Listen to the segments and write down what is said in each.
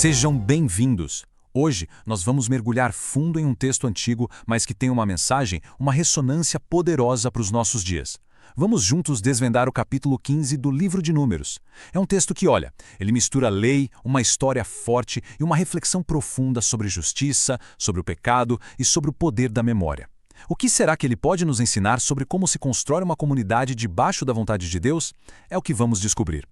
Sejam bem-vindos! Hoje nós vamos mergulhar fundo em um texto antigo, mas que tem uma mensagem, uma ressonância poderosa para os nossos dias. Vamos juntos desvendar o capítulo 15 do livro de Números. É um texto que, olha, ele mistura lei, uma história forte e uma reflexão profunda sobre justiça, sobre o pecado e sobre o poder da memória. O que será que ele pode nos ensinar sobre como se constrói uma comunidade debaixo da vontade de Deus? É o que vamos descobrir.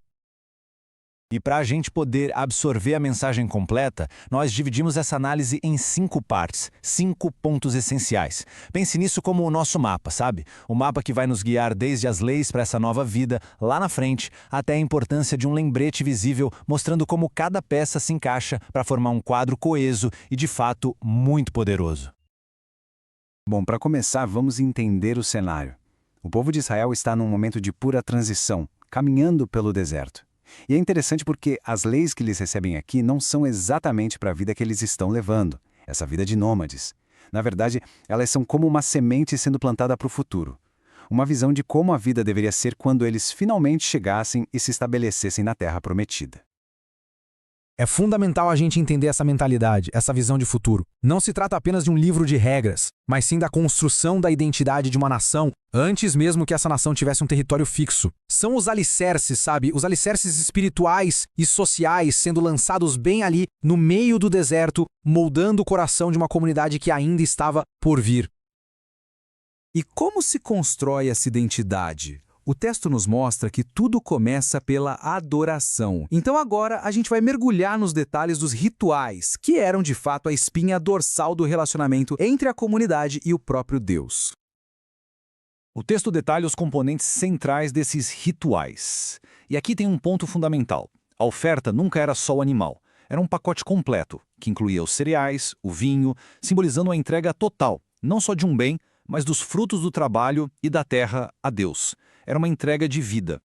E para a gente poder absorver a mensagem completa, nós dividimos essa análise em 5 partes, 5 pontos essenciais. Pense nisso como o nosso mapa, sabe? O mapa que vai nos guiar desde as leis para essa nova vida, lá na frente, até a importância de um lembrete visível mostrando como cada peça se encaixa para formar um quadro coeso e, de fato, muito poderoso. Bom, para começar, vamos entender o cenário. O povo de Israel está num momento de pura transição, caminhando pelo deserto. E é interessante porque as leis que eles recebem aqui não são exatamente para a vida que eles estão levando, essa vida de nômades. Na verdade, elas são como uma semente sendo plantada para o futuro. Uma visão de como a vida deveria ser quando eles finalmente chegassem e se estabelecessem na Terra Prometida. É fundamental a gente entender essa mentalidade, essa visão de futuro. Não se trata apenas de um livro de regras, mas sim da construção da identidade de uma nação, antes mesmo que essa nação tivesse um território fixo. São os alicerces, sabe? Os alicerces espirituais e sociais sendo lançados bem ali, no meio do deserto, moldando o coração de uma comunidade que ainda estava por vir. E como se constrói essa identidade? O texto nos mostra que tudo começa pela adoração. Então agora a gente vai mergulhar nos detalhes dos rituais, que eram de fato a espinha dorsal do relacionamento entre a comunidade e o próprio Deus. O texto detalha os componentes centrais desses rituais. E aqui tem um ponto fundamental. A oferta nunca era só o animal. Era um pacote completo, que incluía os cereais, o vinho, simbolizando a entrega total, não só de um bem, mas dos frutos do trabalho e da terra a Deus. Era uma entrega de vida.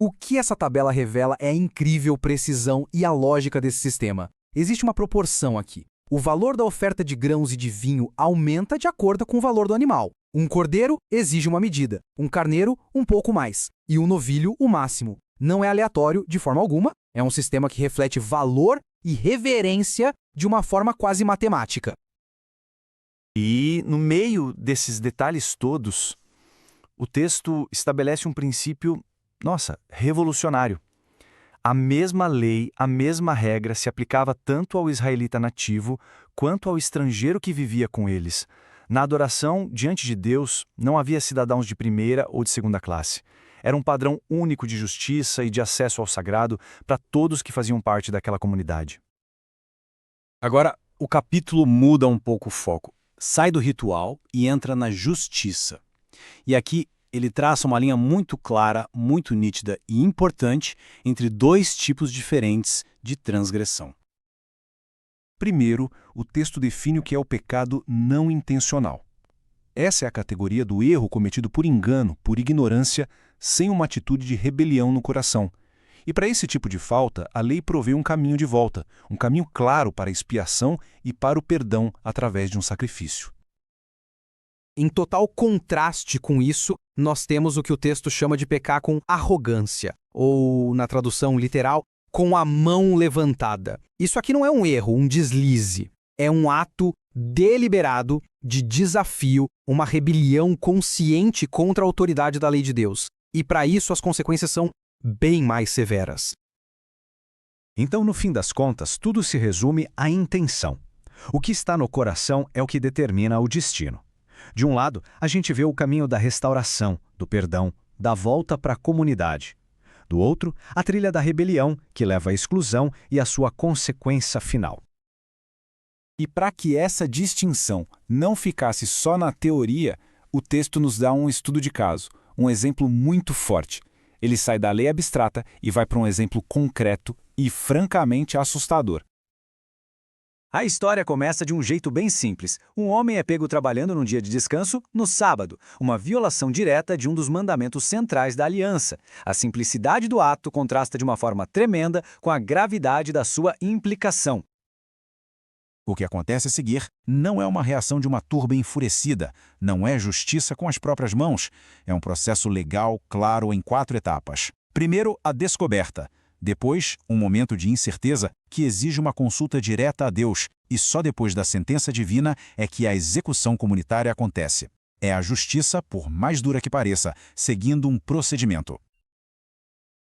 O que essa tabela revela é a incrível precisão e a lógica desse sistema. Existe uma proporção aqui. O valor da oferta de grãos e de vinho aumenta de acordo com o valor do animal. Um cordeiro exige uma medida, um carneiro um pouco mais, e um novilho o máximo. Não é aleatório de forma alguma, é um sistema que reflete valor e reverência de uma forma quase matemática. E, no meio desses detalhes todos, o texto estabelece um princípio, revolucionário. A mesma lei, a mesma regra se aplicava tanto ao israelita nativo quanto ao estrangeiro que vivia com eles. Na adoração, diante de Deus, não havia cidadãos de primeira ou de segunda classe. Era um padrão único de justiça e de acesso ao sagrado para todos que faziam parte daquela comunidade. Agora, o capítulo muda um pouco o foco. Sai do ritual e entra na justiça. E aqui ele traça uma linha muito clara, muito nítida e importante entre 2 tipos diferentes de transgressão. Primeiro, o texto define o que é o pecado não intencional. Essa é a categoria do erro cometido por engano, por ignorância, sem uma atitude de rebelião no coração. E para esse tipo de falta, a lei provê um caminho de volta, um caminho claro para a expiação e para o perdão através de um sacrifício. Em total contraste com isso, nós temos o que o texto chama de pecar com arrogância, ou, na tradução literal, com a mão levantada. Isso aqui não é um erro, um deslize. É um ato deliberado de desafio, uma rebelião consciente contra a autoridade da lei de Deus. E para isso as consequências são bem mais severas. Então, no fim das contas, tudo se resume à intenção. O que está no coração é o que determina o destino. De um lado, a gente vê o caminho da restauração, do perdão, da volta para a comunidade. Do outro, a trilha da rebelião, que leva à exclusão e à sua consequência final. E para que essa distinção não ficasse só na teoria, o texto nos dá um estudo de caso, um exemplo muito forte. Ele sai da lei abstrata e vai para um exemplo concreto e francamente assustador. A história começa de um jeito bem simples. Um homem é pego trabalhando num dia de descanso, no sábado, uma violação direta de um dos mandamentos centrais da aliança. A simplicidade do ato contrasta de uma forma tremenda com a gravidade da sua implicação. O que acontece a seguir não é uma reação de uma turba enfurecida, não é justiça com as próprias mãos. É um processo legal, claro, em 4 etapas. Primeiro, a descoberta. Depois, um momento de incerteza que exige uma consulta direta a Deus, e só depois da sentença divina é que a execução comunitária acontece. É a justiça, por mais dura que pareça, seguindo um procedimento.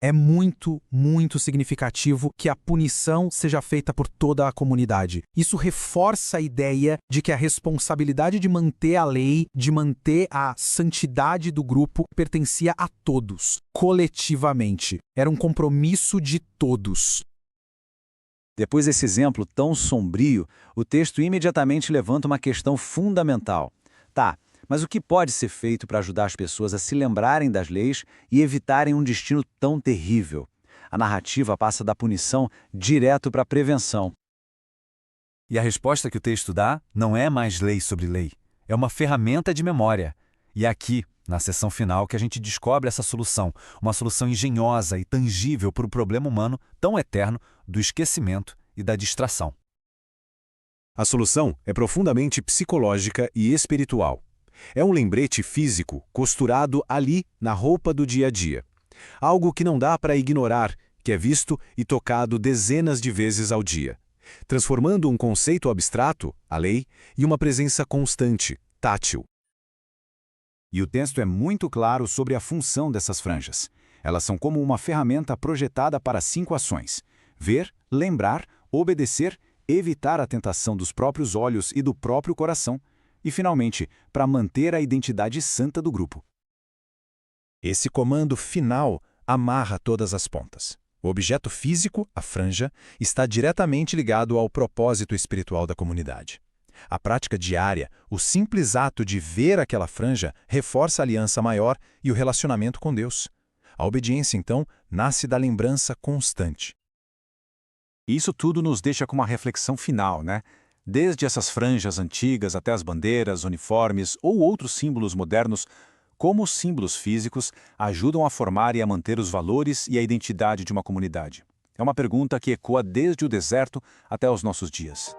É muito, muito significativo que a punição seja feita por toda a comunidade. Isso reforça a ideia de que a responsabilidade de manter a lei, de manter a santidade do grupo, pertencia a todos, coletivamente. Era um compromisso de todos. Depois desse exemplo tão sombrio, o texto imediatamente levanta uma questão fundamental. Tá, mas o que pode ser feito para ajudar as pessoas a se lembrarem das leis e evitarem um destino tão terrível? A narrativa passa da punição direto para a prevenção. E a resposta que o texto dá não é mais lei sobre lei, é uma ferramenta de memória. E é aqui, na seção final, que a gente descobre essa solução, uma solução engenhosa e tangível para o problema humano tão eterno do esquecimento e da distração. A solução é profundamente psicológica e espiritual. É um lembrete físico costurado ali na roupa do dia a dia. Algo que não dá para ignorar, que é visto e tocado dezenas de vezes ao dia, transformando um conceito abstrato, a lei, em uma presença constante, tátil. E o texto é muito claro sobre a função dessas franjas. Elas são como uma ferramenta projetada para 5 ações: ver, lembrar, obedecer, evitar a tentação dos próprios olhos e do próprio coração, e, finalmente, para manter a identidade santa do grupo. Esse comando final amarra todas as pontas. O objeto físico, a franja, está diretamente ligado ao propósito espiritual da comunidade. A prática diária, o simples ato de ver aquela franja, reforça a aliança maior e o relacionamento com Deus. A obediência, então, nasce da lembrança constante. Isso tudo nos deixa com uma reflexão final, né? Desde essas franjas antigas até as bandeiras, uniformes ou outros símbolos modernos, como os símbolos físicos ajudam a formar e a manter os valores e a identidade de uma comunidade? É uma pergunta que ecoa desde o deserto até os nossos dias.